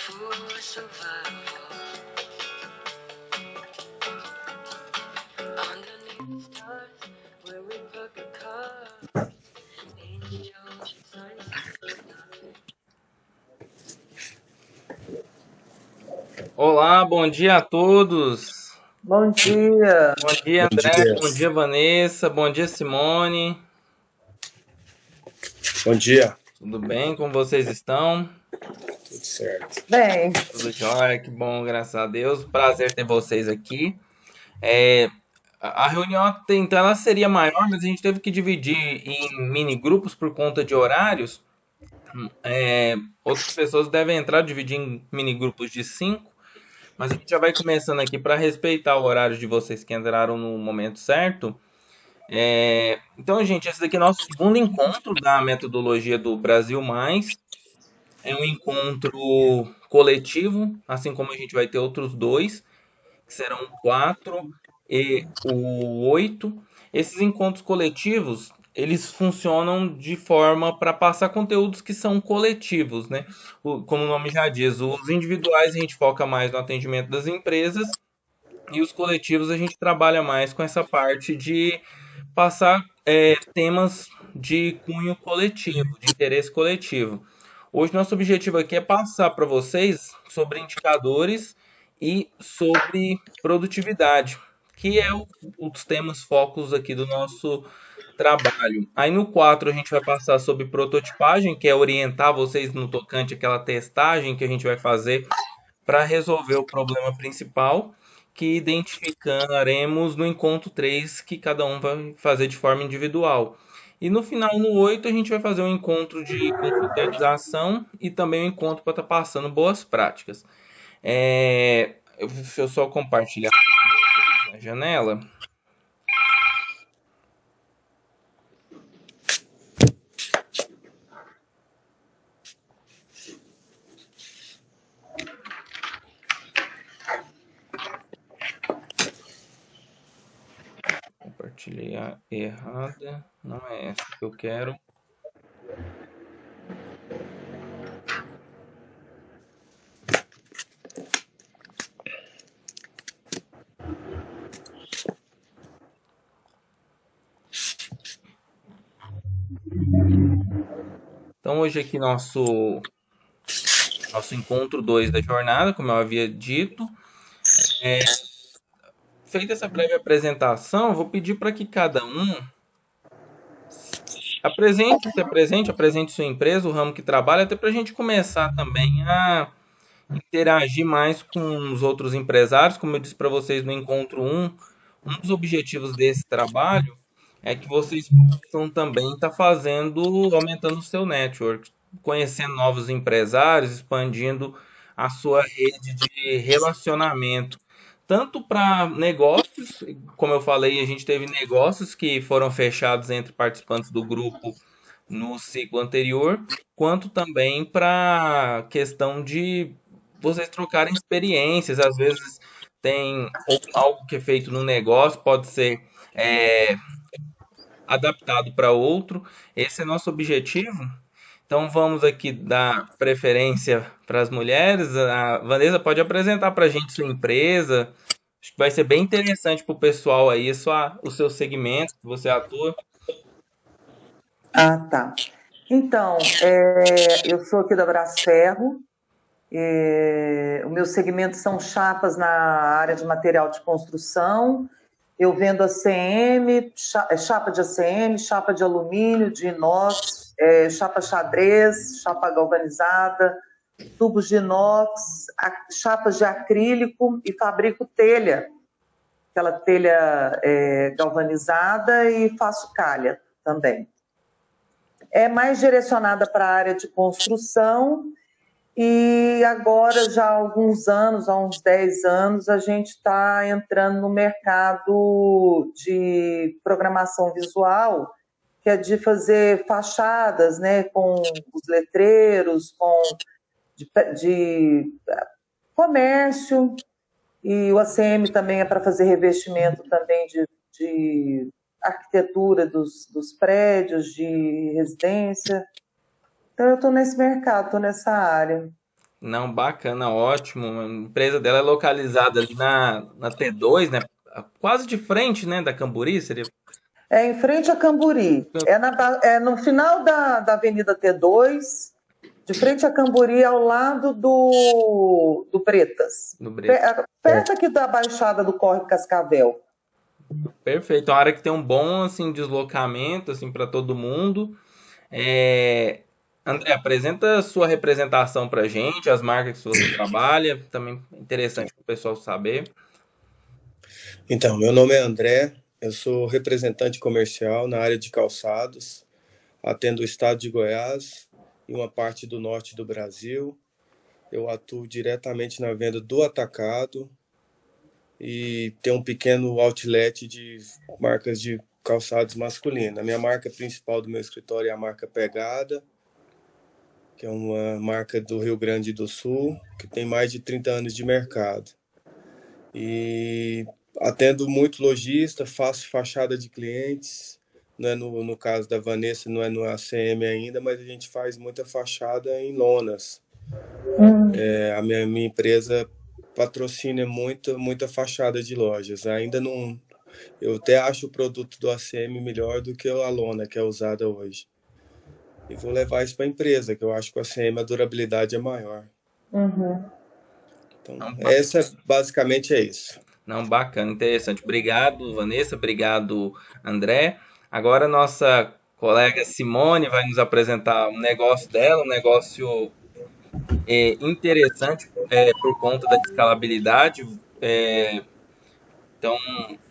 for survival. Underneath the stars, where we park a car, angels, signs, nothing. Olá, bom dia a todos. Bom dia. Bom dia, Bom André. dia. Bom dia, Vanessa. Bom dia, Simone. Bom dia. Tudo bem? Como vocês estão? Tudo certo. Bem, Tudo jóia? Que bom, graças a Deus. Prazer ter vocês aqui. É, a reunião até então ela seria maior, mas a gente teve que dividir em mini grupos por conta de horários. Outras pessoas devem entrar dividir em mini grupos de 5, mas a gente já vai começando aqui para respeitar o horário de vocês que entraram no momento certo. Então, gente, esse daqui é nosso segundo encontro da metodologia do Brasil Mais. É um encontro coletivo, assim como a gente vai ter outros dois, que serão o 4 e o 8. Esses encontros coletivos, eles funcionam de forma para passar conteúdos que são coletivos, né? Como o nome já diz, os individuais a gente foca mais no atendimento das empresas e os coletivos a gente trabalha mais com essa parte de passar temas de cunho coletivo, de interesse coletivo. Hoje nosso objetivo aqui é passar para vocês sobre indicadores e sobre produtividade, que é os temas focos aqui do nosso trabalho. Aí no 4 a gente vai passar sobre prototipagem, que é orientar vocês no tocante àquela testagem que a gente vai fazer para resolver o problema principal, que identificaremos no encontro 3, que cada um vai fazer de forma individual. E no final, no 8 a gente vai fazer um encontro de confraternização e também um encontro para estar passando boas práticas. Deixa eu só compartilhar a janela. Compartilhei a errada. Não é essa que eu quero. Então hoje aqui nosso encontro 2 da jornada, como eu havia dito. Feita essa breve apresentação, eu vou pedir para que cada um apresente sua empresa, o ramo que trabalha, até para a gente começar também a interagir mais com os outros empresários. Como eu disse para vocês no encontro um dos objetivos desse trabalho é que vocês possam também estar aumentando o seu network, conhecendo novos empresários, expandindo a sua rede de relacionamento. Tanto para negócios, como eu falei, a gente teve negócios que foram fechados entre participantes do grupo no ciclo anterior, quanto também para questão de vocês trocarem experiências. Às vezes tem algo que é feito no negócio, pode ser é, adaptado para outro. Esse é nosso objetivo. Então vamos aqui dar preferência para as mulheres. A Vanessa pode apresentar para a gente sua empresa. Acho que vai ser bem interessante para o pessoal aí, o seu segmento que você atua. tá. Então, eu sou aqui da Brasferro. O meu segmento são chapas na área de material de construção. Eu vendo ACM, chapa de ACM, chapa de alumínio, de inox, chapa xadrez, chapa galvanizada, tubos de inox, chapas de acrílico e fabrico telha, aquela telha galvanizada, e faço calha também. É mais direcionada para a área de construção, e agora, já há alguns anos, há uns 10 anos, a gente está entrando no mercado de programação visual, que é de fazer fachadas, né, com os letreiros, de comércio, e o ACM também é para fazer revestimento também de arquitetura dos prédios, de residência. Então, eu estou nesse mercado, estou nessa área. Não, bacana, ótimo. A empresa dela é localizada ali na T2, né? Quase de frente, né, da Camburi, seria. É em frente a Camburi. É no final da Avenida T2, de frente a Camburi, ao lado do Bretas. No Brito. Perto aqui da Baixada do Córrego Cascavel. Perfeito. Uma área que tem um bom assim deslocamento assim para todo mundo. André, apresenta a sua representação para gente, as marcas que você trabalha, também é interessante para o pessoal saber. Então, meu nome é André, eu sou representante comercial na área de calçados, atendo o estado de Goiás e uma parte do norte do Brasil. Eu atuo diretamente na venda do atacado e tenho um pequeno outlet de marcas de calçados masculinos. A minha marca principal do meu escritório é a marca Pegada, que é uma marca do Rio Grande do Sul, que tem mais de 30 anos de mercado. E atendo muito lojista, faço fachada de clientes, não é no caso da Vanessa, não é no ACM ainda, mas a gente faz muita fachada em lonas. A minha empresa patrocina muita fachada de lojas. Ainda não. Eu até acho o produto do ACM melhor do que a lona que é usada hoje. E vou levar isso para a empresa, que eu acho que o ACM a durabilidade é maior. Então, basicamente é isso. Não, bacana, interessante. Obrigado, Vanessa. Obrigado, André. Agora nossa colega Simone vai nos apresentar um negócio dela, um negócio interessante por conta da escalabilidade. Então,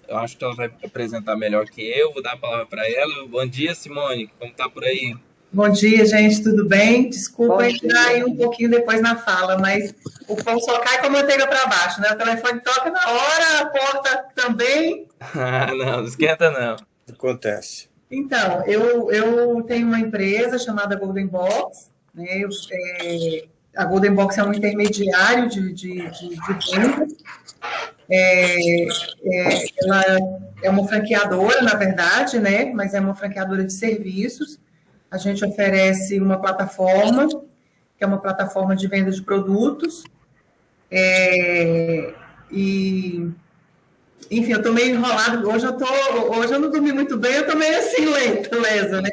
eu acho que ela vai apresentar melhor que eu. Vou dar a palavra para ela. Bom dia, Simone. Como tá por aí? Bom dia, gente, tudo bem? Desculpa entrar aí um pouquinho depois na fala, mas o pão só cai com a manteiga para baixo, né? O telefone toca na hora, a porta também. Não esquenta não. Acontece. Então, eu tenho uma empresa chamada Golden Box, né? A Golden Box é um intermediário de vendas. Ela é uma franqueadora, na verdade, né? Mas é uma franqueadora de serviços. A gente oferece uma plataforma, que é uma plataforma de venda de produtos. Enfim, eu estou meio enrolado. Hoje eu não dormi muito bem, eu estou meio assim, lesa, né?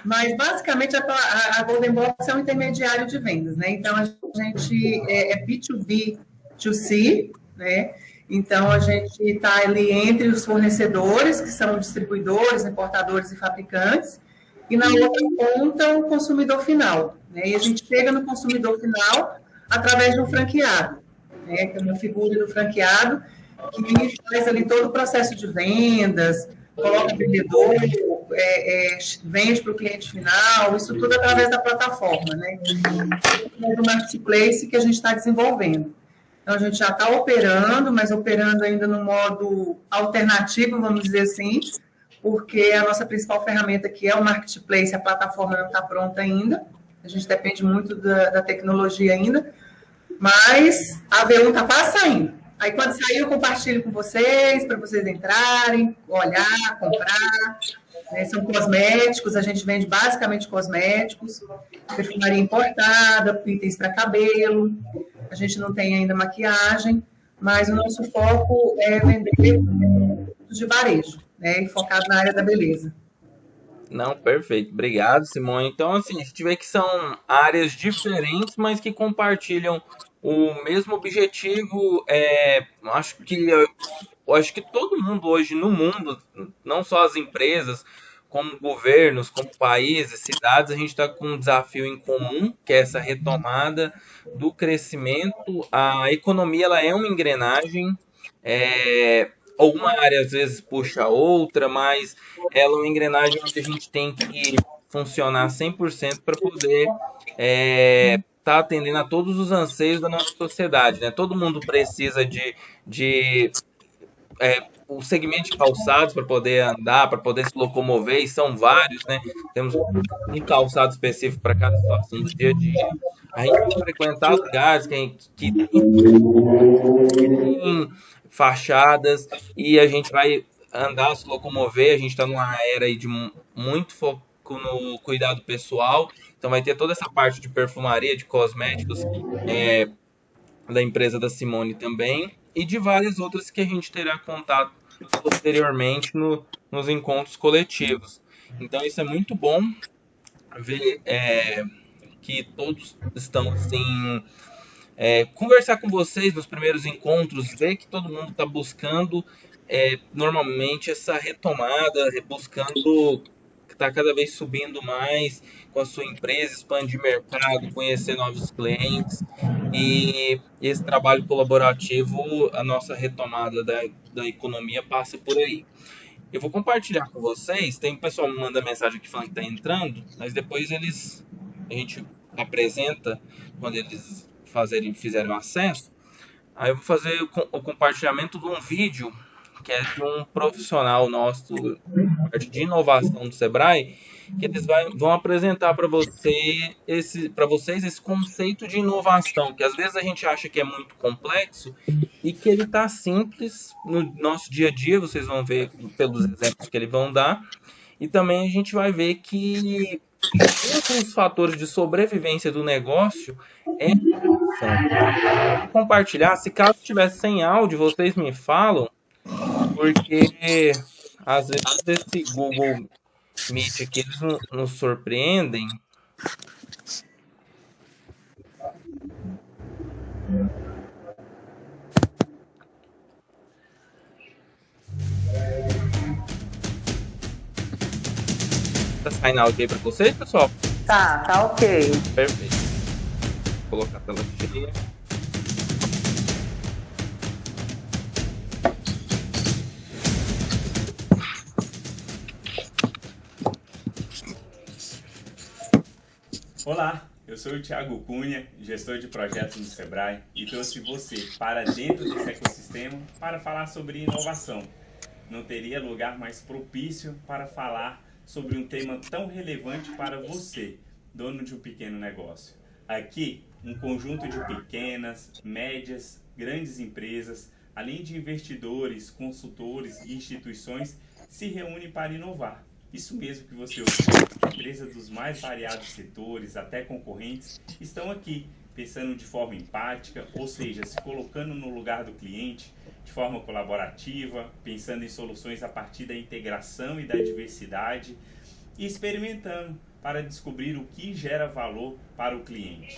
Mas, basicamente, a Golden Box é um intermediário de vendas, né? Então, a gente é B2B, 2C, né? Então, a gente está ali entre os fornecedores, que são distribuidores, importadores e fabricantes, e na outra ponta o consumidor final, né? E a gente chega no consumidor final através de um franqueado, né? Que é uma figura do franqueado que faz ali todo o processo de vendas, coloca o vendedor, vende para o cliente final, isso tudo através da plataforma, né? Do marketplace que a gente está desenvolvendo. Então, a gente já está operando, mas operando ainda no modo alternativo, vamos dizer assim, porque a nossa principal ferramenta, que é o marketplace, a plataforma não está pronta ainda, a gente depende muito da tecnologia ainda, mas a V1 está quase saindo. Aí, quando sair, eu compartilho com vocês, para vocês entrarem, olhar, comprar. Né? São cosméticos, a gente vende basicamente cosméticos, perfumaria importada, itens para cabelo, a gente não tem ainda maquiagem, mas o nosso foco é vender produtos de varejo, né, e focado na área da beleza. Não, perfeito. Obrigado, Simone. Então, assim, a gente vê que são áreas diferentes, mas que compartilham o mesmo objetivo. Acho que todo mundo hoje no mundo, não só as empresas, como governos, como países, cidades, a gente está com um desafio em comum, que é essa retomada do crescimento. A economia ela é uma engrenagem. Alguma área às vezes puxa a outra, mas ela é uma engrenagem onde a gente tem que funcionar 100% para poder tá atendendo a todos os anseios da nossa sociedade, né? Todo mundo precisa de o segmento de calçados para poder andar, para poder se locomover, e são vários, né? Temos um calçado específico para cada situação do dia a dia. A gente vai frequentar lugares que tem fachadas e a gente vai andar, se locomover. A gente está numa era aí de muito no cuidado pessoal. Então vai ter toda essa parte de perfumaria, de cosméticos, da empresa da Simone também, e de várias outras que a gente terá contato posteriormente nos encontros coletivos. Então isso é muito bom ver que todos estão assim, conversar com vocês nos primeiros encontros, ver que todo mundo está buscando normalmente essa retomada, buscando está cada vez subindo mais com a sua empresa, expandir mercado, conhecer novos clientes, e esse trabalho colaborativo, a nossa retomada da economia passa por aí. Eu vou compartilhar com vocês, tem um pessoal que manda mensagem aqui falando que está entrando, mas depois a gente apresenta quando eles fizerem o acesso. Aí eu vou fazer o compartilhamento de um vídeo que é de um profissional nosso, parte de inovação do Sebrae, que eles vão apresentar para vocês esse conceito de inovação, que às vezes a gente acha que é muito complexo e que ele está simples no nosso dia a dia, vocês vão ver pelos exemplos que eles vão dar, e também a gente vai ver que um dos fatores de sobrevivência do negócio é a inovação. Vou compartilhar, se caso tivesse sem áudio, vocês me falam, porque às vezes esse Google Meet aqui, eles nos surpreendem. Tá saindo áudio aí pra vocês, pessoal? Tá ok. Perfeito. Vou colocar a tela cheia. Olá, eu sou o Thiago Cunha, gestor de projetos no Sebrae, e trouxe você para dentro desse ecossistema para falar sobre inovação. Não teria lugar mais propício para falar sobre um tema tão relevante para você, dono de um pequeno negócio. Aqui, um conjunto de pequenas, médias, grandes empresas, além de investidores, consultores e instituições, se reúnem para inovar. Isso mesmo que você ouviu. Empresas dos mais variados setores, até concorrentes, estão aqui, pensando de forma empática, ou seja, se colocando no lugar do cliente, de forma colaborativa, pensando em soluções a partir da integração e da diversidade, e experimentando para descobrir o que gera valor para o cliente.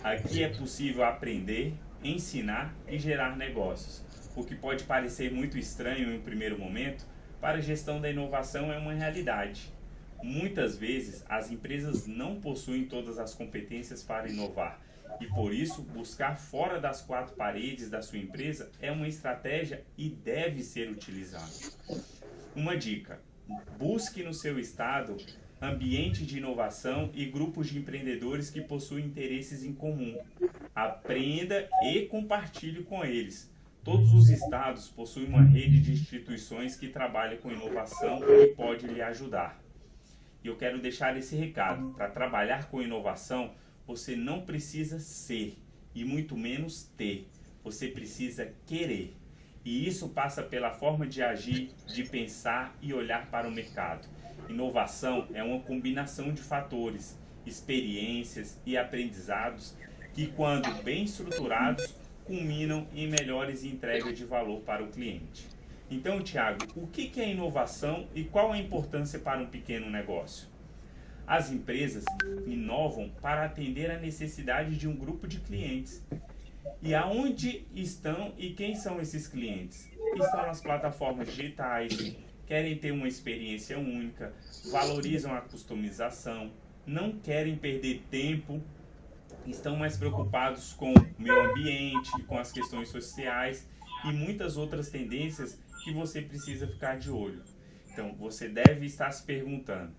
Aqui é possível aprender, ensinar e gerar negócios. O que pode parecer muito estranho em um primeiro momento, para a gestão da inovação é uma realidade. Muitas vezes, as empresas não possuem todas as competências para inovar e, por isso, buscar fora das quatro paredes da sua empresa é uma estratégia e deve ser utilizada. Uma dica: busque no seu estado ambiente de inovação e grupos de empreendedores que possuem interesses em comum. Aprenda e compartilhe com eles. Todos os estados possuem uma rede de instituições que trabalham com inovação e pode lhe ajudar. E eu quero deixar esse recado: para trabalhar com inovação, você não precisa ser e muito menos ter. Você precisa querer. E isso passa pela forma de agir, de pensar e olhar para o mercado. Inovação é uma combinação de fatores, experiências e aprendizados que, quando bem estruturados, culminam em melhores entregas de valor para o cliente. Então, Thiago, o que é inovação e qual a importância para um pequeno negócio? As empresas inovam para atender a necessidade de um grupo de clientes. E aonde estão e quem são esses clientes? Estão nas plataformas digitais, querem ter uma experiência única, valorizam a customização, não querem perder tempo, estão mais preocupados com o meio ambiente, com as questões sociais e muitas outras tendências que você precisa ficar de olho. Então, você deve estar se perguntando: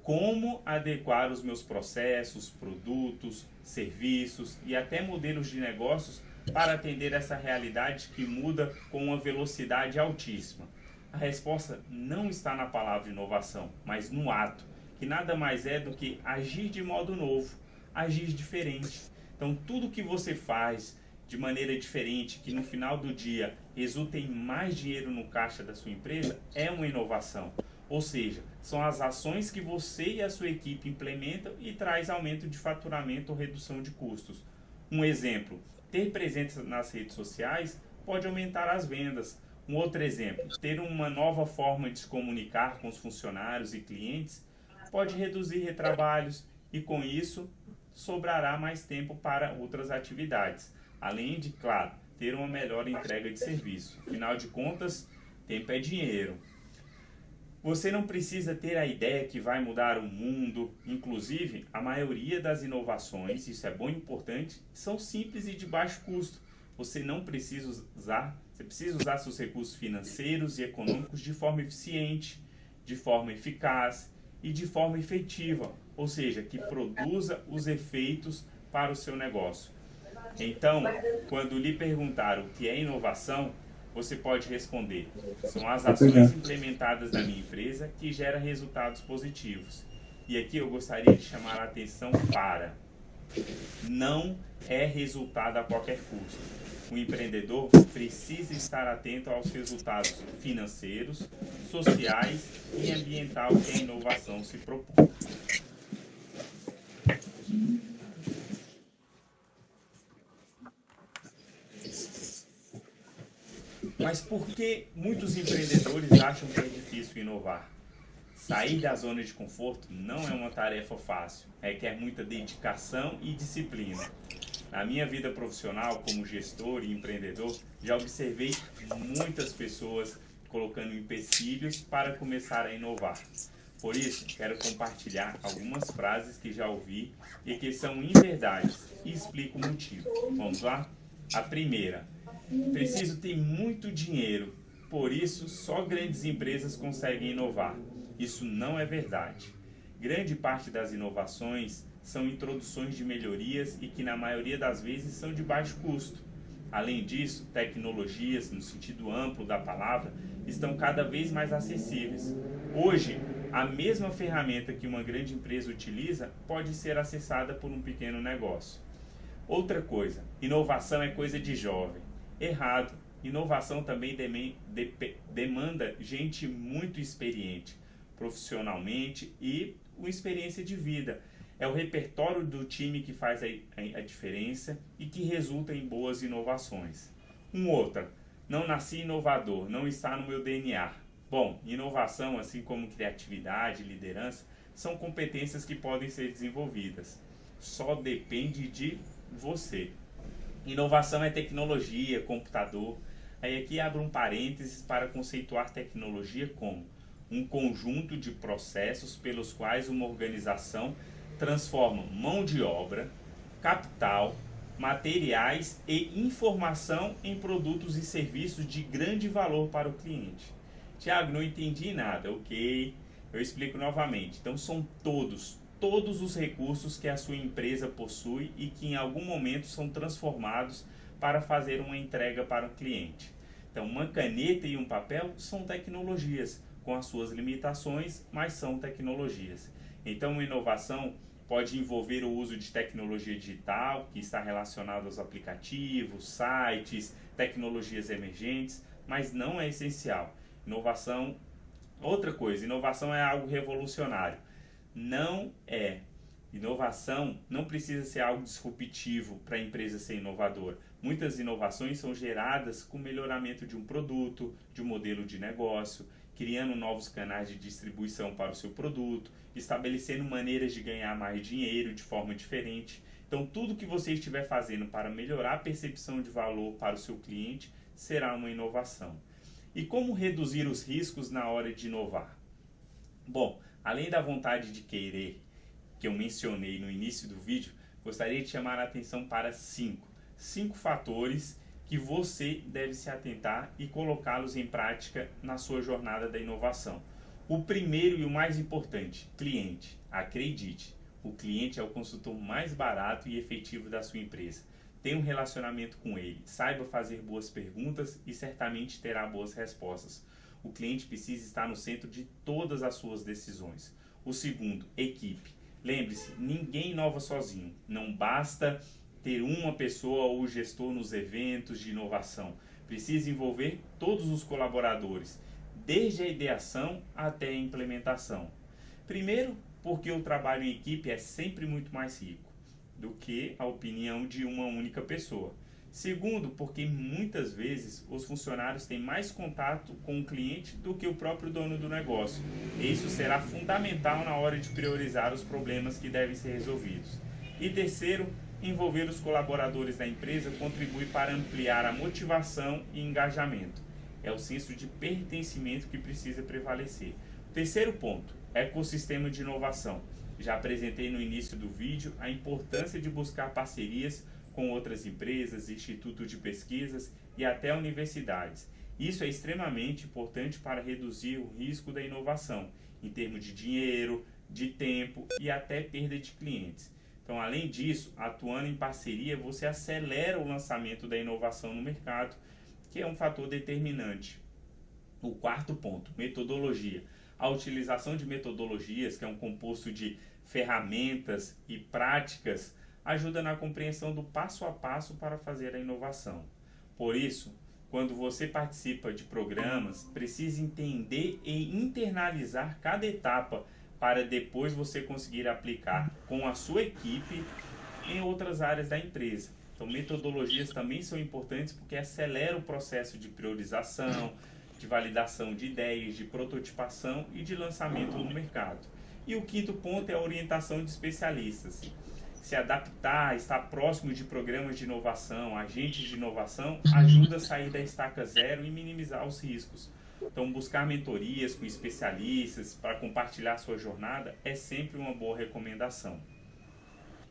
como adequar os meus processos, produtos, serviços e até modelos de negócios para atender essa realidade que muda com uma velocidade altíssima? A resposta não está na palavra inovação, mas no ato, que nada mais é do que agir de modo novo, agir diferente. Então, tudo que você faz de maneira diferente, que no final do dia resulta em mais dinheiro no caixa da sua empresa, é uma inovação. Ou seja, são as ações que você e a sua equipe implementam e traz aumento de faturamento ou redução de custos. Um exemplo, ter presença nas redes sociais pode aumentar as vendas. Um outro exemplo, ter uma nova forma de se comunicar com os funcionários e clientes pode reduzir retrabalhos e, com isso, sobrará mais tempo para outras atividades. Além de, claro, ter uma melhor entrega de serviço. Afinal de contas, tempo é dinheiro. Você não precisa ter a ideia que vai mudar o mundo. Inclusive, a maioria das inovações, isso é bom e importante, são simples e de baixo custo. Você precisa usar seus recursos financeiros e econômicos de forma eficiente, de forma eficaz e de forma efetiva, ou seja, que produza os efeitos para o seu negócio. Então, quando lhe perguntar o que é inovação, você pode responder: são as ações implementadas na minha empresa que geram resultados positivos. E aqui eu gostaria de chamar a atenção para: não é resultado a qualquer custo. O empreendedor precisa estar atento aos resultados financeiros, sociais e ambiental que a inovação se propõe. Mas por que muitos empreendedores acham que é difícil inovar? Sair da zona de conforto não é uma tarefa fácil, requer muita dedicação e disciplina. Na minha vida profissional, como gestor e empreendedor, já observei muitas pessoas colocando empecilhos para começar a inovar. Por isso, quero compartilhar algumas frases que já ouvi e que são inverdades e explico o motivo. Vamos lá? A primeira: preciso ter muito dinheiro, por isso só grandes empresas conseguem inovar. Isso não é verdade. Grande parte das inovações são introduções de melhorias e que na maioria das vezes são de baixo custo. Além disso, tecnologias, no sentido amplo da palavra, estão cada vez mais acessíveis. Hoje, a mesma ferramenta que uma grande empresa utiliza pode ser acessada por um pequeno negócio. Outra coisa, inovação é coisa de jovem. Errado. Inovação também demanda gente muito experiente, profissionalmente e com experiência de vida. É o repertório do time que faz a diferença e que resulta em boas inovações. Outra, não nasci inovador, não está no meu DNA. Bom, inovação, assim como criatividade e liderança, são competências que podem ser desenvolvidas. Só depende de você. Inovação é tecnologia, computador. Aí aqui abro um parênteses para conceituar tecnologia como um conjunto de processos pelos quais uma organização transforma mão de obra, capital, materiais e informação em produtos e serviços de grande valor para o cliente. Tiago, não entendi nada. Ok, eu explico novamente. Então são todos os recursos que a sua empresa possui e que em algum momento são transformados para fazer uma entrega para o cliente. Então uma caneta e um papel são tecnologias, com as suas limitações, mas são tecnologias. Então uma inovação pode envolver o uso de tecnologia digital, que está relacionado aos aplicativos, sites, tecnologias emergentes, mas não é essencial. Inovação, outra coisa, inovação é algo revolucionário. Não é. Inovação não precisa ser algo disruptivo para a empresa ser inovadora. Muitas inovações são geradas com melhoramento de um produto, de um modelo de negócio, criando novos canais de distribuição para o seu produto, estabelecendo maneiras de ganhar mais dinheiro de forma diferente. Então, tudo que você estiver fazendo para melhorar a percepção de valor para o seu cliente será uma inovação. E como reduzir os riscos na hora de inovar? Bom, além da vontade de querer, que eu mencionei no início do vídeo, gostaria de chamar a atenção para cinco fatores que você deve se atentar e colocá-los em prática na sua jornada da inovação. O primeiro e o mais importante, cliente. Acredite, o cliente é o consultor mais barato e efetivo da sua empresa. Tenha um relacionamento com ele, saiba fazer boas perguntas e certamente terá boas respostas. O cliente precisa estar no centro de todas as suas decisões. O segundo, equipe. Lembre-se, ninguém inova sozinho. Não basta ter uma pessoa ou gestor nos eventos de inovação. Precisa envolver todos os colaboradores. desde a ideação até a implementação. Primeiro, porque o trabalho em equipe é sempre muito mais rico do que a opinião de uma única pessoa. Segundo, porque muitas vezes os funcionários têm mais contato com o cliente do que o próprio dono do negócio. E isso será fundamental na hora de priorizar os problemas que devem ser resolvidos. E terceiro, envolver os colaboradores da empresa contribui para ampliar a motivação e engajamento. É o senso de pertencimento que precisa prevalecer. Terceiro ponto, ecossistema de inovação. Já apresentei no início do vídeo a importância de buscar parcerias com outras empresas, institutos de pesquisas e até universidades. Isso é extremamente importante para reduzir o risco da inovação, em termos de dinheiro, de tempo e até perda de clientes. Então, além disso, atuando em parceria, você acelera o lançamento da inovação no mercado, que é um fator determinante. O quarto ponto, metodologia. A utilização de metodologias, que é um composto de ferramentas e práticas, ajuda na compreensão do passo a passo para fazer a inovação. Por isso, quando você participa de programas, precisa entender e internalizar cada etapa para depois você conseguir aplicar com a sua equipe em outras áreas da empresa. Então, metodologias também são importantes porque aceleram o processo de priorização, de validação de ideias, de prototipação e de lançamento no mercado. E o quinto ponto é a orientação de especialistas. Se adaptar, estar próximo de programas de inovação, agentes de inovação, ajuda a sair da estaca zero e minimizar os riscos. Então, buscar mentorias com especialistas para compartilhar sua jornada é sempre uma boa recomendação.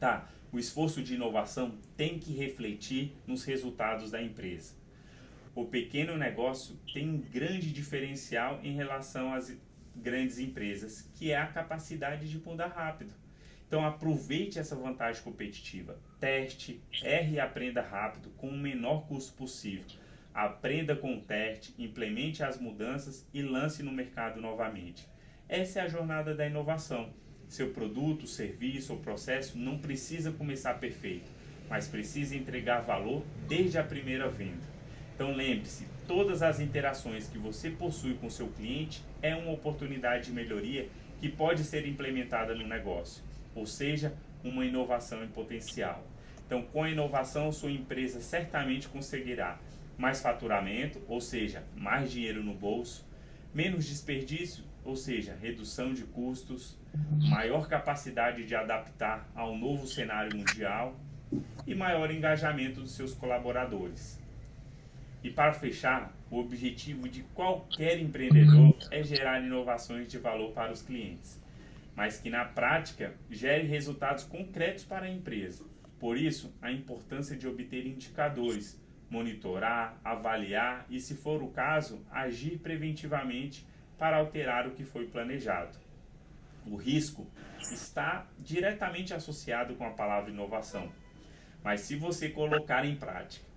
Tá, o esforço de inovação tem que refletir nos resultados da empresa. O pequeno negócio tem um grande diferencial em relação às grandes empresas, que é a capacidade de mudar rápido. Então, aproveite essa vantagem competitiva. Teste, erre e aprenda rápido com o menor custo possível. Aprenda com o teste, implemente as mudanças e lance no mercado novamente. Essa é a jornada da inovação. Seu produto, serviço ou processo não precisa começar perfeito, mas precisa entregar valor desde a primeira venda. Então, lembre-se, todas as interações que você possui com seu cliente é uma oportunidade de melhoria que pode ser implementada no negócio, ou seja, uma inovação em potencial. Então, com a inovação, sua empresa certamente conseguirá mais faturamento, ou seja, mais dinheiro no bolso, menos desperdício, ou seja, redução de custos, maior capacidade de adaptar ao novo cenário mundial e maior engajamento dos seus colaboradores. E para fechar, o objetivo de qualquer empreendedor é gerar inovações de valor para os clientes, mas que na prática gere resultados concretos para a empresa. Por isso, a importância de obter indicadores, monitorar, avaliar e, se for o caso, agir preventivamente para alterar o que foi planejado. O risco está diretamente associado com a palavra inovação, mas se você colocar em prática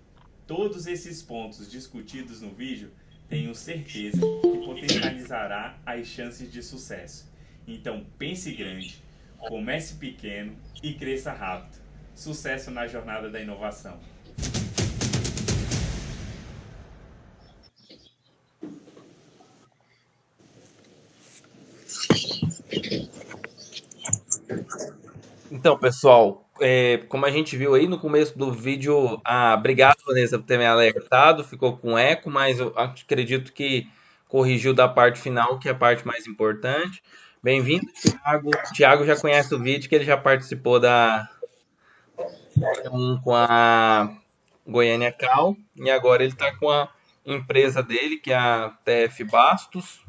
todos esses pontos discutidos no vídeo, tenho certeza que potencializará as chances de sucesso. Então pense grande, comece pequeno e cresça rápido. Sucesso na jornada da inovação. Então, pessoal, como a gente viu aí no começo do vídeo, obrigado, Vanessa, por ter me alertado, ficou com eco, mas eu acredito que corrigiu da parte final, que é a parte mais importante. Bem-vindo, Thiago. O Thiago já conhece o vídeo, que ele já participou com a Goiânia Cal, e agora ele está com a empresa dele, que é a TF Bastos.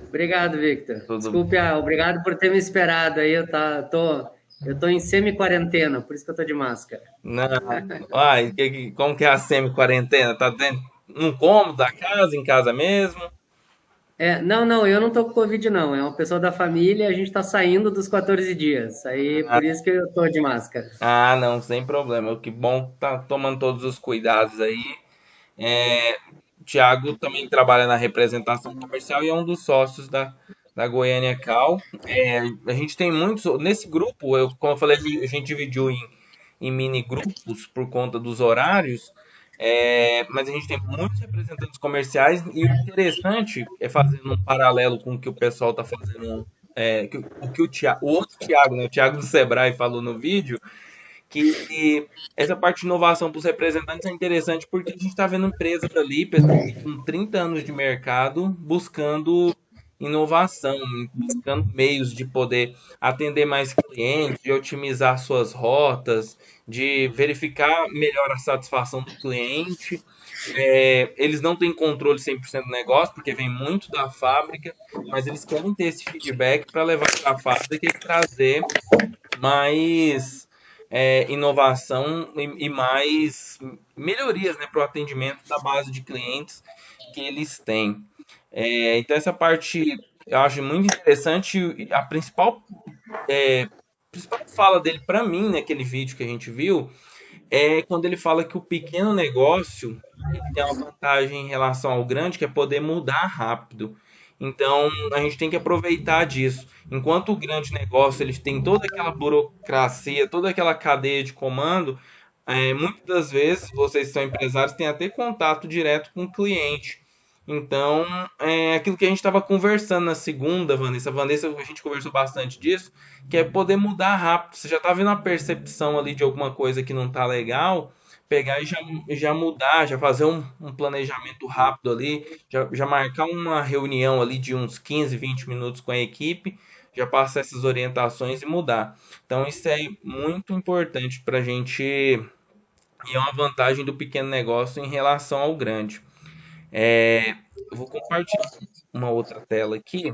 Obrigado, Victor. Desculpe, obrigado por ter me esperado aí, eu tô em semi-quarentena, por isso que eu tô de máscara. Não. Como que é a semi-quarentena? Tá dentro, num cômodo da casa, em casa mesmo? Não, eu não tô com Covid, não. É uma pessoa da família, a gente tá saindo dos 14 dias. Aí, por isso que eu tô de máscara. Não, sem problema. Que bom tá tomando todos os cuidados aí. O Thiago também trabalha na representação comercial e é um dos sócios da Goiânia Cal. A gente tem muitos... Nesse grupo, como eu falei, a gente dividiu em mini grupos por conta dos horários. Mas a gente tem muitos representantes comerciais e o interessante é fazendo um paralelo com o que o pessoal está fazendo, o outro Thiago, né, o Thiago do Sebrae falou no vídeo, que essa parte de inovação para os representantes é interessante porque a gente está vendo empresas ali, pessoas com 30 anos de mercado, buscando inovação, buscando meios de poder atender mais clientes, de otimizar suas rotas, de verificar melhor a satisfação do cliente. Eles não têm controle 100% do negócio, porque vem muito da fábrica, mas eles querem ter esse feedback para levar para a fábrica e trazer mais inovação e mais melhorias, né, para o atendimento da base de clientes que eles têm. Então, essa parte eu acho muito interessante. A principal fala dele para mim, naquele vídeo que a gente viu, é quando ele fala que o pequeno negócio tem uma vantagem em relação ao grande, que é poder mudar rápido. Então, a gente tem que aproveitar disso. Enquanto o grande negócio ele tem toda aquela burocracia, toda aquela cadeia de comando, muitas das vezes, vocês que são empresários, têm até contato direto com o cliente. Então, aquilo que a gente estava conversando na segunda, Vanessa, a gente conversou bastante disso, que é poder mudar rápido. Você já está vendo a percepção ali de alguma coisa que não está legal, pegar e já mudar, já fazer um planejamento rápido ali, já marcar uma reunião ali de uns 15, 20 minutos com a equipe, já passar essas orientações e mudar. Então, isso é muito importante para a gente, e é uma vantagem do pequeno negócio em relação ao grande. Eu vou compartilhar uma outra tela aqui.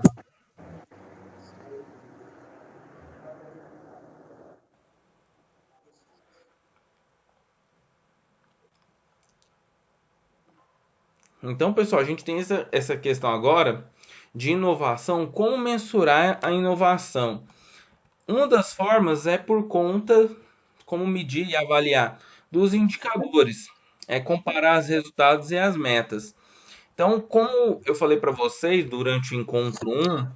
Então, pessoal, a gente tem essa questão agora de inovação. Como mensurar a inovação? Uma das formas é por conta, como medir e avaliar, dos indicadores. É comparar os resultados e as metas. Então, como eu falei para vocês durante o encontro 1,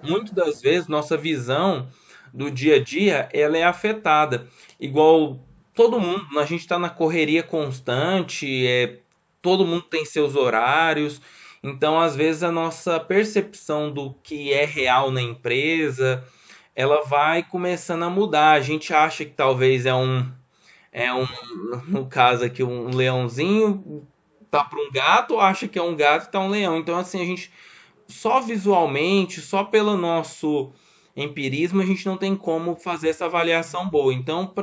muitas das vezes nossa visão do dia a dia ela é afetada. Igual todo mundo, a gente está na correria constante, todo mundo tem seus horários, então às vezes a nossa percepção do que é real na empresa, ela vai começando a mudar. A gente acha que talvez no caso aqui, um leãozinho tá para um gato, acha que é um gato e tá um leão. Então assim, a gente só visualmente, só pelo nosso empirismo, a gente não tem como fazer essa avaliação boa. Então,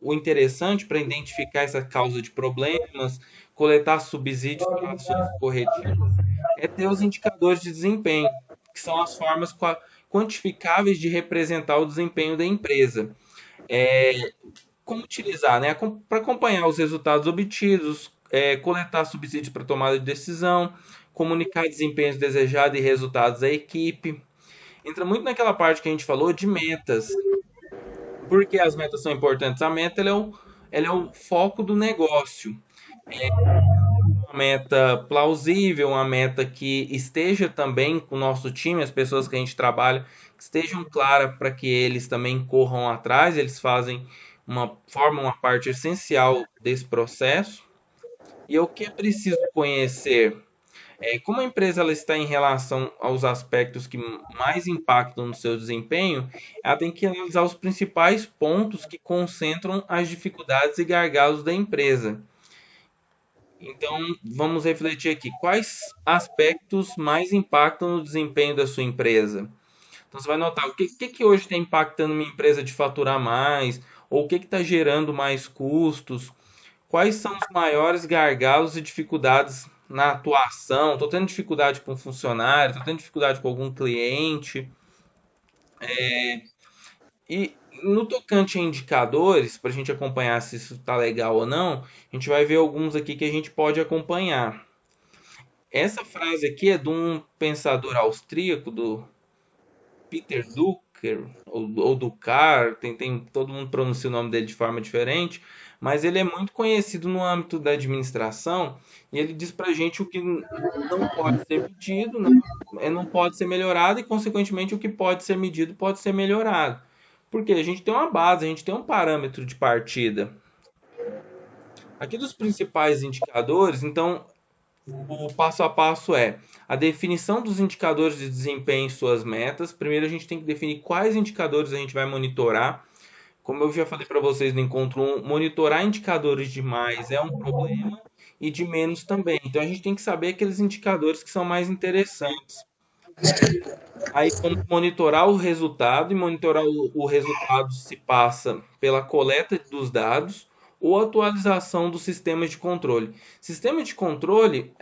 o interessante para identificar essa causa de problemas, coletar subsídios para ações corretivas, é ter os indicadores de desempenho, que são as formas quantificáveis de representar o desempenho da empresa. Como utilizar, né? Para acompanhar os resultados obtidos, coletar subsídios para tomada de decisão, comunicar desempenhos desejados e resultados à equipe. Entra muito naquela parte que a gente falou de metas. Por que as metas são importantes? A meta ela é o foco do negócio. Uma meta plausível, uma meta que esteja também com o nosso time, as pessoas que a gente trabalha, que estejam claras para que eles também corram atrás, eles formam uma parte essencial desse processo. E o que é preciso conhecer? Como a empresa ela está em relação aos aspectos que mais impactam no seu desempenho, ela tem que analisar os principais pontos que concentram as dificuldades e gargalos da empresa. Então, vamos refletir aqui. Quais aspectos mais impactam no desempenho da sua empresa? Então, você vai notar o que hoje está impactando minha empresa de faturar mais, ou o que está gerando mais custos, quais são os maiores gargalos e dificuldades na atuação. Estou tendo dificuldade com funcionário, estou tendo dificuldade com algum cliente. E no tocante a indicadores, para a gente acompanhar se isso está legal ou não, a gente vai ver alguns aqui que a gente pode acompanhar. Essa frase aqui é de um pensador austríaco, do Peter Drucker, ou Drucker, todo mundo pronuncia o nome dele de forma diferente, mas ele é muito conhecido no âmbito da administração, e ele diz para a gente o que não pode ser medido, não pode ser melhorado, e consequentemente o que pode ser medido pode ser melhorado. Porque a gente tem uma base, a gente tem um parâmetro de partida. Aqui dos principais indicadores, então, o passo a passo é a definição dos indicadores de desempenho em suas metas. Primeiro a gente tem que definir quais indicadores a gente vai monitorar. Como eu já falei para vocês no encontro 1, monitorar indicadores de mais é um problema e de menos também. Então a gente tem que saber aqueles indicadores que são mais interessantes. Aí vamos monitorar o resultado, e monitorar o resultado se passa pela coleta dos dados ou atualização dos sistemas de controle. Sistema de controle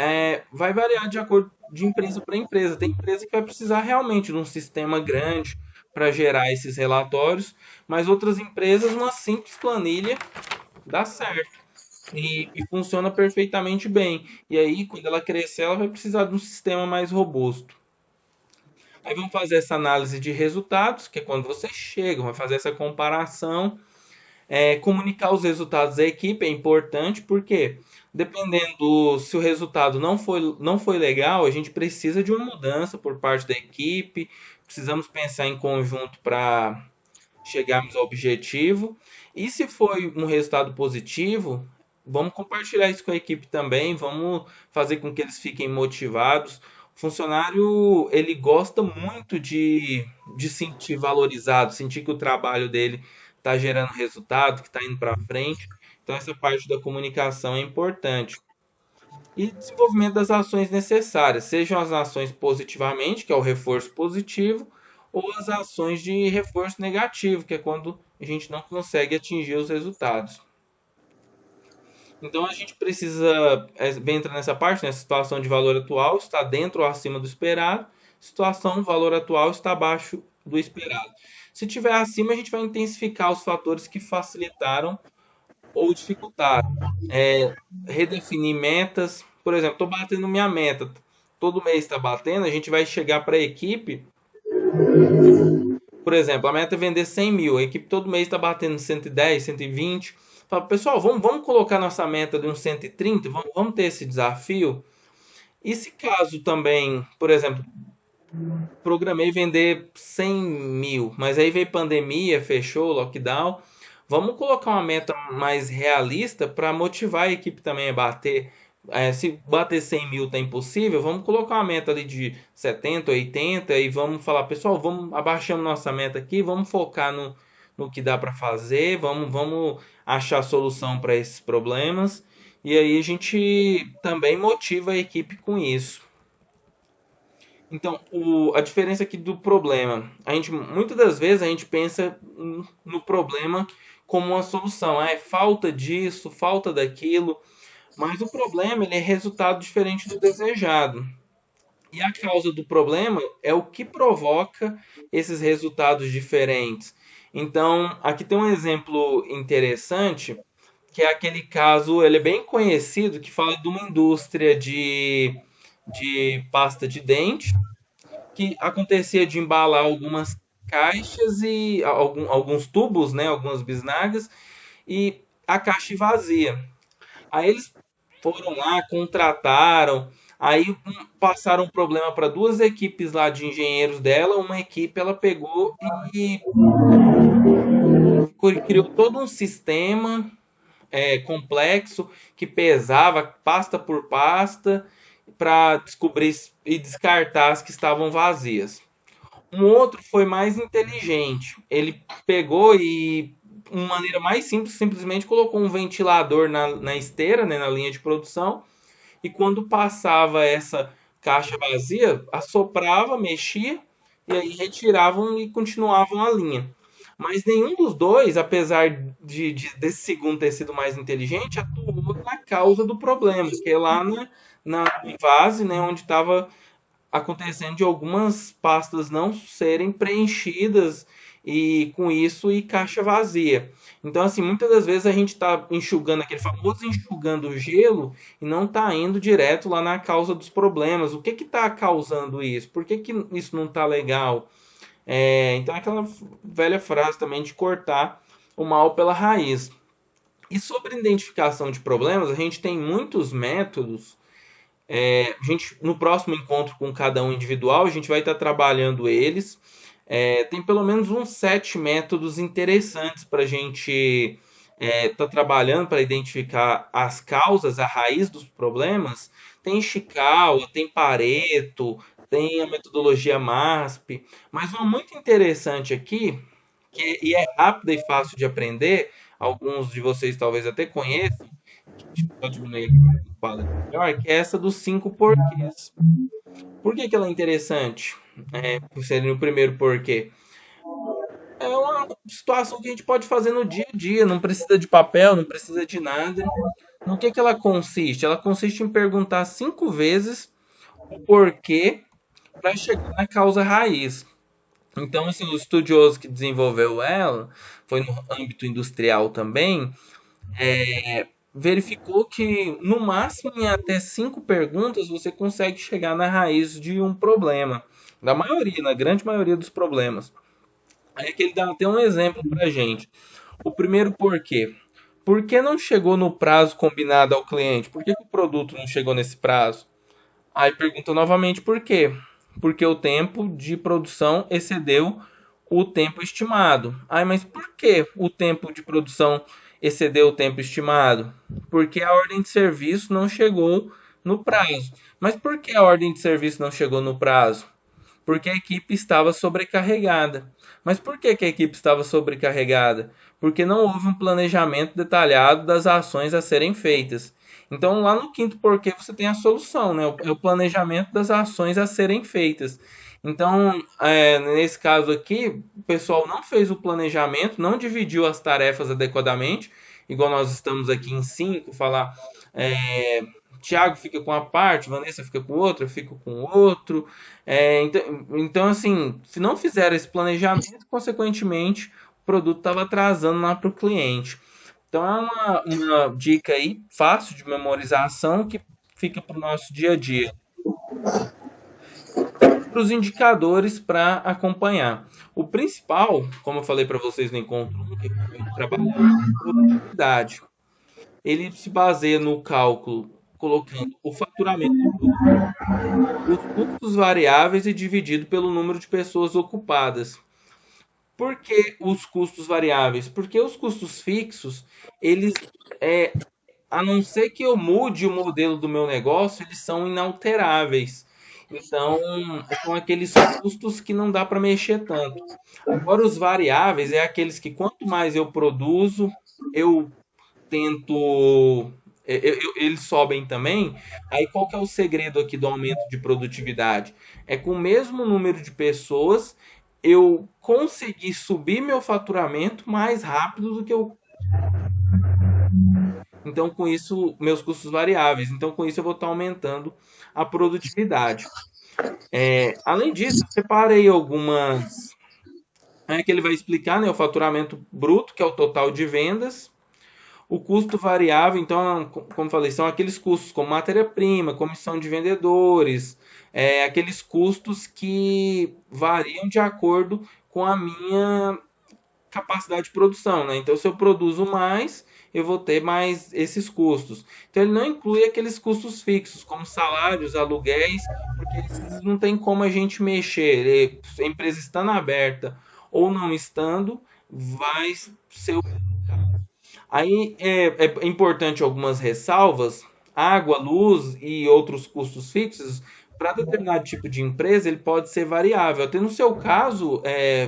vai variar de acordo de empresa para empresa. Tem empresa que vai precisar realmente de um sistema grande para gerar esses relatórios, mas outras empresas, uma simples planilha dá certo e funciona perfeitamente bem. E aí, quando ela crescer, ela vai precisar de um sistema mais robusto. Aí vamos fazer essa análise de resultados, que é quando vocês chegam, vai fazer essa comparação. Comunicar os resultados à equipe é importante, porque dependendo se o resultado não foi legal, a gente precisa de uma mudança por parte da equipe, precisamos pensar em conjunto para chegarmos ao objetivo. E se foi um resultado positivo, vamos compartilhar isso com a equipe também, vamos fazer com que eles fiquem motivados. O funcionário, ele gosta muito de sentir valorizado, sentir que o trabalho dele está gerando resultado, que está indo para frente. Então essa parte da comunicação é importante. E desenvolvimento das ações necessárias, sejam as ações positivamente, que é o reforço positivo, ou as ações de reforço negativo, que é quando a gente não consegue atingir os resultados. Então a gente precisa entrar nessa parte, né? Situação de valor atual está dentro ou acima do esperado, situação valor atual está abaixo do esperado. Se tiver acima, a gente vai intensificar os fatores que facilitaram ou dificultaram. Redefinir metas. Por exemplo, estou batendo minha meta. Todo mês está batendo, a gente vai chegar para a equipe. Por exemplo, a meta é vender 100 mil. A equipe todo mês está batendo 110, 120. Fala, pessoal, vamos colocar nossa meta de uns 130? Vamos ter esse desafio? E se caso também, por exemplo, programei vender 100 mil, mas aí veio pandemia, fechou, lockdown. Vamos colocar uma meta mais realista para motivar a equipe também a bater. Se bater 100 mil tá impossível, vamos colocar uma meta ali de 70, 80 e vamos falar, pessoal, vamos abaixando nossa meta aqui, vamos focar no que dá para fazer, vamos achar solução para esses problemas. E aí a gente também motiva a equipe com isso. Então, a diferença aqui do problema, muitas das vezes a gente pensa no problema como uma solução. É falta disso, falta daquilo, mas o problema ele é resultado diferente do desejado. E a causa do problema é o que provoca esses resultados diferentes. Então, aqui tem um exemplo interessante, que é aquele caso, ele é bem conhecido, que fala de uma indústria de pasta de dente, que acontecia de embalar algumas caixas e alguns tubos, né, algumas bisnagas, e a caixa vazia. Aí eles foram lá, contrataram, aí passaram um problema para duas equipes lá de engenheiros dela. Uma equipe ela pegou e criou todo um sistema complexo que pesava pasta por pasta para descobrir e descartar as que estavam vazias. Um outro foi mais inteligente. Ele pegou e, de uma maneira mais simples, simplesmente colocou um ventilador na esteira, né, na linha de produção, e quando passava essa caixa vazia, assoprava, mexia, e aí retiravam e continuavam a linha. Mas nenhum dos dois, apesar desse segundo ter sido mais inteligente, atuou na causa do problema, que é lá na base, né, onde estava acontecendo de algumas pastas não serem preenchidas e com isso e caixa vazia. Então, assim, muitas das vezes a gente está enxugando aquele famoso enxugando o gelo e não está indo direto lá na causa dos problemas. O que está causando isso? Por que isso não está legal? Então, aquela velha frase também de cortar o mal pela raiz. E sobre identificação de problemas, a gente tem muitos métodos. No próximo encontro com cada um individual, a gente vai estar trabalhando eles. Tem pelo menos uns 7 métodos interessantes para a gente está trabalhando para identificar as causas, a raiz dos problemas, tem Ishikawa, tem Pareto, tem a metodologia MASP, mas uma muito interessante aqui, e é rápida e fácil de aprender, alguns de vocês talvez até conheçam, pode diminuir aqui o quadro melhor, que é essa dos 5 porquês. Por que ela é interessante? Por ser o primeiro porquê. É uma situação que a gente pode fazer no dia a dia, não precisa de papel, não precisa de nada. No que ela consiste? Ela consiste em perguntar 5 vezes o porquê para chegar na causa raiz. Então, assim, o estudioso que desenvolveu ela, foi no âmbito industrial também, verificou que no máximo em até 5 perguntas você consegue chegar na raiz de um problema. Da maioria, na grande maioria dos problemas. Aí que ele dá até um exemplo pra gente. O primeiro porquê. Por que não chegou no prazo combinado ao cliente? Por que o produto não chegou nesse prazo? Aí pergunta novamente por quê? Porque o tempo de produção excedeu o tempo estimado. Mas por que o tempo de produção excedeu o tempo estimado? Porque a ordem de serviço não chegou no prazo. Mas por que a ordem de serviço não chegou no prazo? Porque a equipe estava sobrecarregada. Mas por que a equipe estava sobrecarregada? Porque não houve um planejamento detalhado das ações a serem feitas. Então, lá no quinto porquê, você tem a solução, né? É o planejamento das ações a serem feitas. Então, nesse caso aqui, o pessoal não fez o planejamento, não dividiu as tarefas adequadamente, igual nós estamos aqui em 5, falar... Tiago fica com a parte, Vanessa fica com outra, eu fico com outro. Então, assim, se não fizeram esse planejamento, consequentemente, o produto estava atrasando lá para o cliente. Então, é uma dica aí, fácil de memorização, que fica para o nosso dia a dia. Para os indicadores para acompanhar. O principal, como eu falei para vocês no encontro, é trabalhar com produtividade. Ele se baseia no cálculo colocando o faturamento bruto, os custos variáveis e dividido pelo número de pessoas ocupadas. Por que os custos variáveis? Porque os custos fixos, eles, a não ser que eu mude o modelo do meu negócio, eles são inalteráveis. Então, são aqueles custos que não dá para mexer tanto. Agora, os variáveis é aqueles que quanto mais eu produzo, eu tento... eles sobem também. Aí qual que é o segredo aqui do aumento de produtividade? É com o mesmo número de pessoas eu conseguir subir meu faturamento mais rápido do que eu... Então com isso, meus custos variáveis. Então com isso eu vou estar aumentando a produtividade. Além disso, eu separei algumas... que ele vai explicar, né, o faturamento bruto, que é o total de vendas. O custo variável, então, como falei, são aqueles custos como matéria-prima, comissão de vendedores, aqueles custos que variam de acordo com a minha capacidade de produção, né? Então, se eu produzo mais, eu vou ter mais esses custos. Então, ele não inclui aqueles custos fixos, como salários, aluguéis, porque esses não tem como a gente mexer. A empresa estando aberta ou não estando, vai ser o... Aí é importante algumas ressalvas. Água, luz e outros custos fixos, para determinado tipo de empresa, ele pode ser variável. Até no seu caso,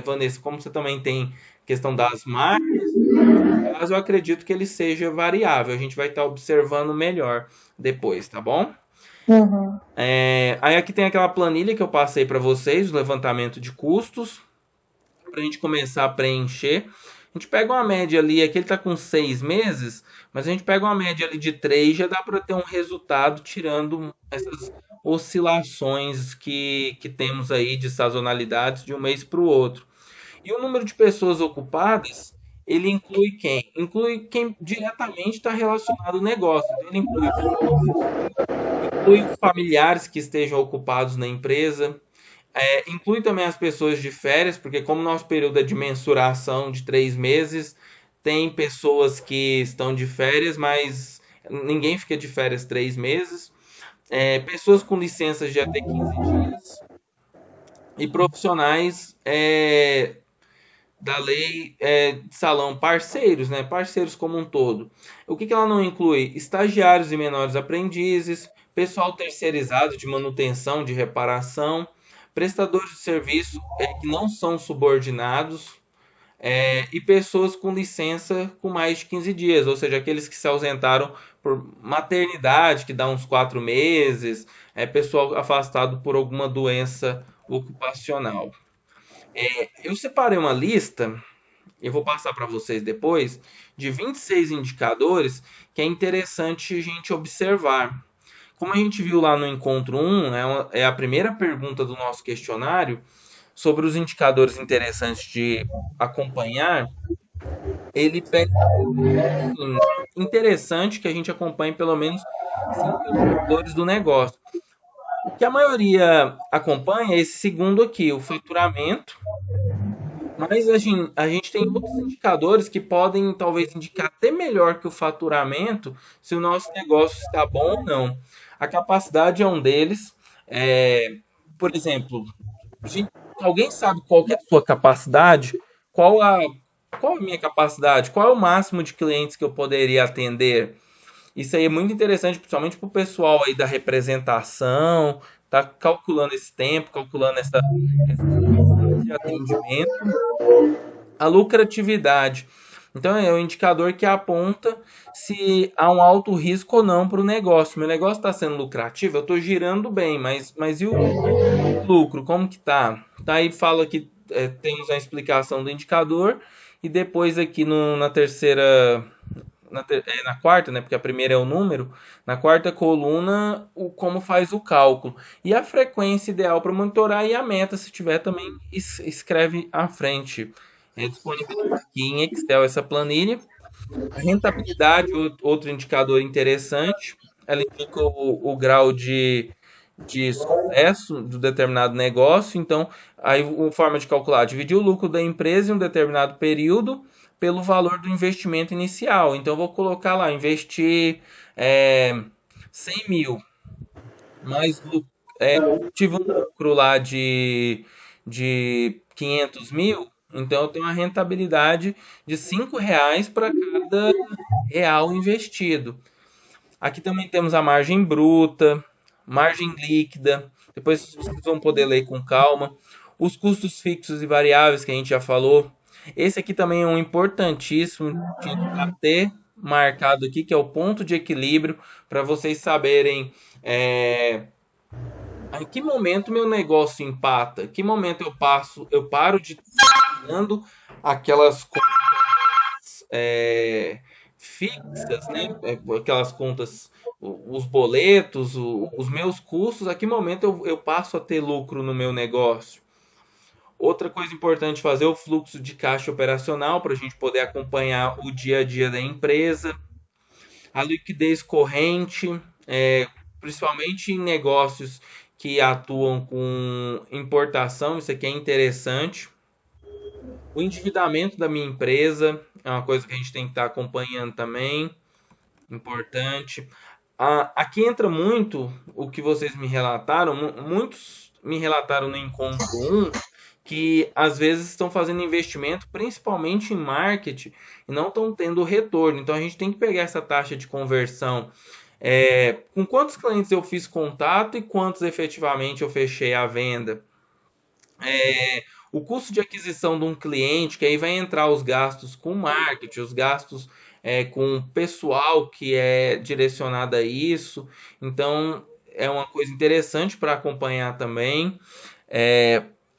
Vanessa, como você também tem questão das marcas, no caso eu acredito que ele seja variável. A gente vai estar observando melhor depois, tá bom? Uhum. Aí aqui tem aquela planilha que eu passei para vocês, o levantamento de custos, para a gente começar a preencher. A gente pega uma média ali, aqui ele está com 6 meses, mas a gente pega uma média ali de 3, já dá para ter um resultado tirando essas oscilações que temos aí de sazonalidades de um mês para o outro. E o número de pessoas ocupadas, ele inclui quem? Inclui quem diretamente está relacionado ao negócio. Então, ele inclui os familiares que estejam ocupados na empresa, inclui também as pessoas de férias, porque como nosso período é de mensuração de 3 meses, tem pessoas que estão de férias, mas ninguém fica de férias 3 meses. Pessoas com licenças de até 15 dias. E profissionais da lei de salão, parceiros, né? Parceiros como um todo. O que ela não inclui? Estagiários e menores aprendizes, pessoal terceirizado de manutenção, de reparação, prestadores de serviço que não são subordinados, e pessoas com licença com mais de 15 dias, ou seja, aqueles que se ausentaram por maternidade, que dá uns 4 meses, pessoal afastado por alguma doença ocupacional. Eu separei uma lista, eu vou passar para vocês depois, de 26 indicadores que é interessante a gente observar. Como a gente viu lá no encontro 1, é a primeira pergunta do nosso questionário, sobre os indicadores interessantes de acompanhar, ele pega interessante que a gente acompanhe pelo menos 5 indicadores do negócio. O que a maioria acompanha é esse segundo aqui, o faturamento, mas a gente tem outros indicadores que podem talvez indicar até melhor que o faturamento se o nosso negócio está bom ou não. A capacidade é um deles. Por exemplo, alguém sabe qual que é a sua capacidade? Qual a minha capacidade? Qual é o máximo de clientes que eu poderia atender? Isso aí é muito interessante, principalmente para o pessoal aí da representação, tá calculando esse tempo, calculando essa de atendimento. A lucratividade. Então é um indicador que aponta se há um alto risco ou não para o negócio. Meu negócio está sendo lucrativo, eu estou girando bem, mas e o lucro? Como que tá? Tá aí fala que temos a explicação do indicador e depois aqui na terceira, na quarta, né? Porque a primeira é o número. Na quarta coluna, como faz o cálculo e a frequência ideal para monitorar e a meta, se tiver também escreve à frente. É disponível aqui em Excel essa planilha. A rentabilidade, outro indicador interessante, ela indica o grau de sucesso do determinado negócio. Então, aí a forma de calcular, dividir o lucro da empresa em um determinado período pelo valor do investimento inicial. Então, eu vou colocar lá, investir 100 mil, mas tive um lucro lá de 500 mil, então eu tenho uma rentabilidade de R$ 5 para cada real investido. Aqui também temos a margem bruta, margem líquida, depois vocês vão poder ler com calma. Os custos fixos e variáveis que a gente já falou. Esse aqui também é um importantíssimo para ter marcado aqui, que é o ponto de equilíbrio, para vocês saberem em que momento meu negócio empata, em que momento eu paro de dando aquelas contas fixas, né? Aquelas contas, os boletos, os meus custos, a que momento eu passo a ter lucro no meu negócio. Outra coisa importante fazer é o fluxo de caixa operacional para a gente poder acompanhar o dia a dia da empresa. A liquidez corrente, principalmente em negócios que atuam com importação, isso aqui é interessante. O endividamento da minha empresa é uma coisa que a gente tem que estar acompanhando também, importante. Aqui entra muito o que vocês me relataram, muitos me relataram no encontro 1, que às vezes estão fazendo investimento, principalmente em marketing, e não estão tendo retorno. Então a gente tem que pegar essa taxa de conversão. Com quantos clientes eu fiz contato e quantos efetivamente eu fechei a venda. O custo de aquisição de um cliente, que aí vai entrar os gastos com marketing, os gastos com pessoal que é direcionado a isso. Então é uma coisa interessante para acompanhar também.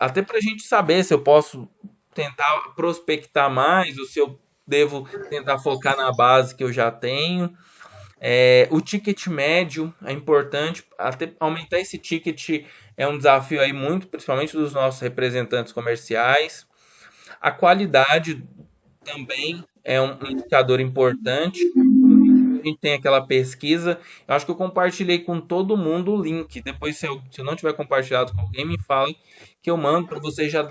Até para a gente saber se eu posso tentar prospectar mais ou se eu devo tentar focar na base que eu já tenho. O ticket médio é importante, até aumentar esse ticket é um desafio aí muito, principalmente dos nossos representantes comerciais. A qualidade também é um indicador importante. A gente tem aquela pesquisa, eu acho que eu compartilhei com todo mundo o link. Depois, se eu não tiver compartilhado com alguém, me fala que eu mando para você já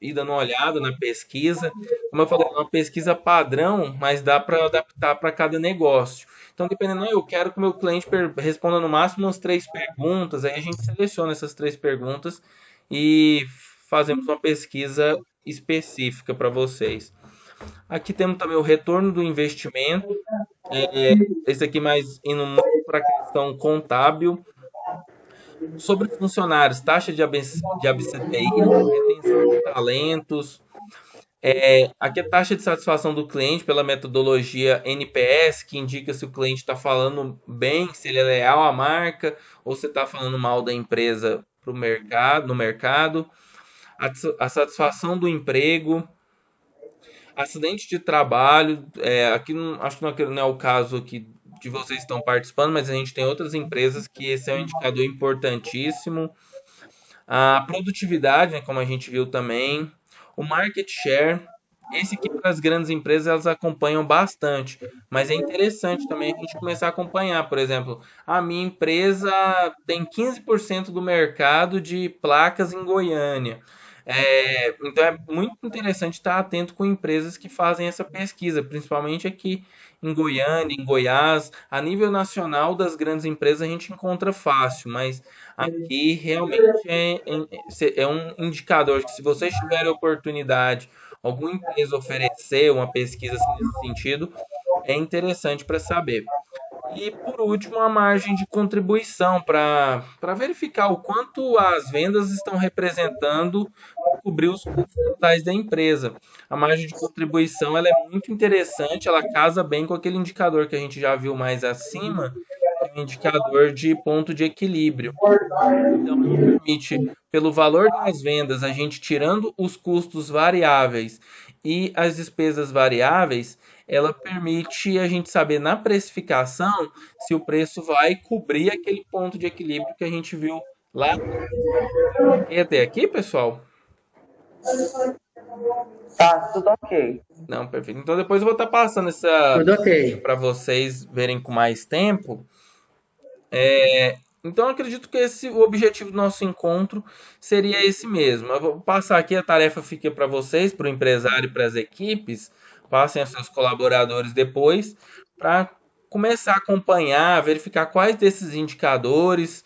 ir dando uma olhada na pesquisa. Como eu falei, é uma pesquisa padrão, mas dá para adaptar para cada negócio. Então, dependendo, eu quero que o meu cliente responda no máximo umas 3 perguntas, aí a gente seleciona essas 3 perguntas e fazemos uma pesquisa específica para vocês. Aqui temos também o retorno do investimento, esse aqui mais indo para a questão contábil. Sobre funcionários, taxa de ABCTI, retenção de talentos. Aqui a taxa de satisfação do cliente pela metodologia NPS, que indica se o cliente está falando bem, se ele é leal à marca, ou se está falando mal da empresa no mercado. A satisfação do emprego. Acidente de trabalho, aqui acho que não é o caso aqui de vocês que estão participando, mas a gente tem outras empresas que esse é um indicador importantíssimo. A produtividade, né, como a gente viu também. O market share, esse aqui para as grandes empresas elas acompanham bastante, mas é interessante também a gente começar a acompanhar. Por exemplo, a minha empresa tem 15% do mercado de placas em Goiânia. Então é muito interessante estar atento com empresas que fazem essa pesquisa, principalmente aqui em Goiânia, em Goiás. A nível nacional das grandes empresas a gente encontra fácil, mas aqui realmente é um indicador que, se vocês tiverem oportunidade, alguma empresa oferecer uma pesquisa nesse sentido, é interessante para saber. E, por último, a margem de contribuição, para verificar o quanto as vendas estão representando para cobrir os custos totais da empresa. A margem de contribuição ela é muito interessante, ela casa bem com aquele indicador que a gente já viu mais acima, que é o indicador de ponto de equilíbrio. Então, permite, pelo valor das vendas, a gente tirando os custos variáveis e as despesas variáveis, ela permite a gente saber na precificação se o preço vai cobrir aquele ponto de equilíbrio que a gente viu lá. E até aqui, pessoal? Tá, tudo ok. Não, perfeito. Então depois eu vou estar passando essa para vocês verem com mais tempo. Então eu acredito que o objetivo do nosso encontro seria esse mesmo. Eu vou passar aqui, a tarefa fica para vocês, para o empresário e para as equipes. Passem aos seus colaboradores depois, para começar a acompanhar, verificar quais desses indicadores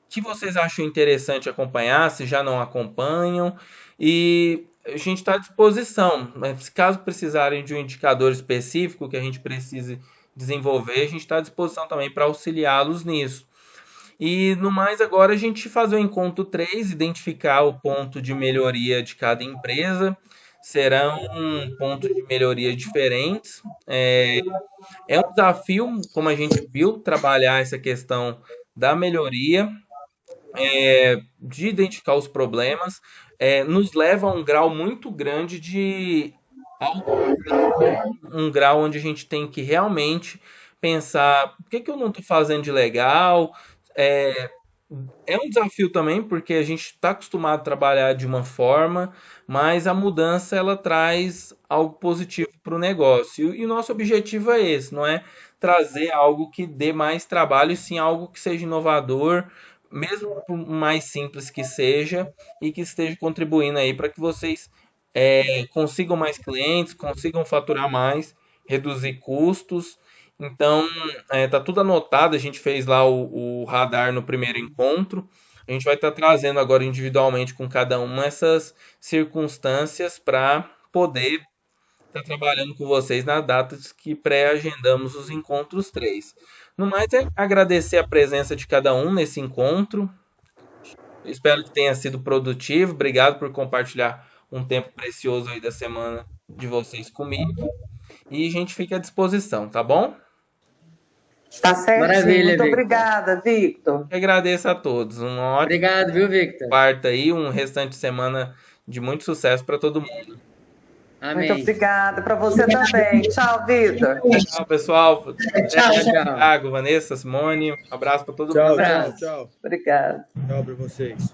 que vocês acham interessante acompanhar, se já não acompanham. E a gente está à disposição. Mas caso precisarem de um indicador específico que a gente precise desenvolver, a gente está à disposição também para auxiliá-los nisso. E no mais, agora a gente fazer o encontro 3, identificar o ponto de melhoria de cada empresa. Serão pontos de melhoria diferentes. É um desafio, como a gente viu, trabalhar essa questão da melhoria, de identificar os problemas, nos leva a um grau muito grande de um grau onde a gente tem que realmente pensar o que eu não estou fazendo de legal. É um desafio também, porque a gente está acostumado a trabalhar de uma forma, mas a mudança ela traz algo positivo para o negócio. E o nosso objetivo é esse, não é trazer algo que dê mais trabalho, e sim algo que seja inovador, mesmo por mais simples que seja, e que esteja contribuindo aí para que vocês consigam mais clientes, consigam faturar mais, reduzir custos. Então, tá tudo anotado, a gente fez lá o radar no primeiro encontro. A gente vai estar trazendo agora individualmente com cada uma essas circunstâncias para poder estar trabalhando com vocês nas datas que pré-agendamos os encontros 3. No mais, agradecer a presença de cada um nesse encontro. Espero que tenha sido produtivo. Obrigado por compartilhar um tempo precioso aí da semana de vocês comigo. E a gente fica à disposição, tá bom? Tá certo. Maravilha, muito Victor. Obrigada, Victor. Eu agradeço a todos. Obrigado, viu, Victor? Quarta aí, um restante de semana de muito sucesso para todo mundo. Amém. Muito obrigada para você também. Tchau, Victor. Tchau, pessoal. Tchau. Thiago, Vanessa, Simone. Um abraço para todo mundo. Tchau. Obrigada. Tchau para vocês.